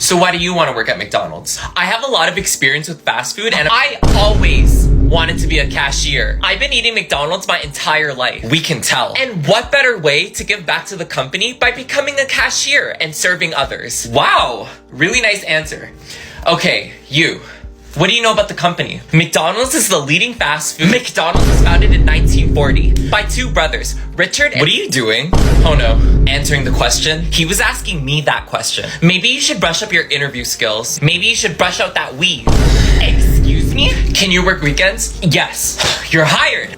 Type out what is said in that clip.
So why do you want to work at McDonald's? I have a lot of experience with fast food and I always wanted to be a cashier. I've been eating McDonald's my entire life. We can tell. And what better way to give back to the company by becoming a cashier and serving others? Wow, really nice answer. Okay, you. What do you know about the company? McDonald's is the leading fast food. McDonald's was founded in 1940 by two brothers, Richard and... What are you doing? Oh no, answering the question? He was asking me that question. Maybe you should brush up your interview skills. Maybe you should brush out that weave. Excuse me? Can you work weekends? Yes. You're hired.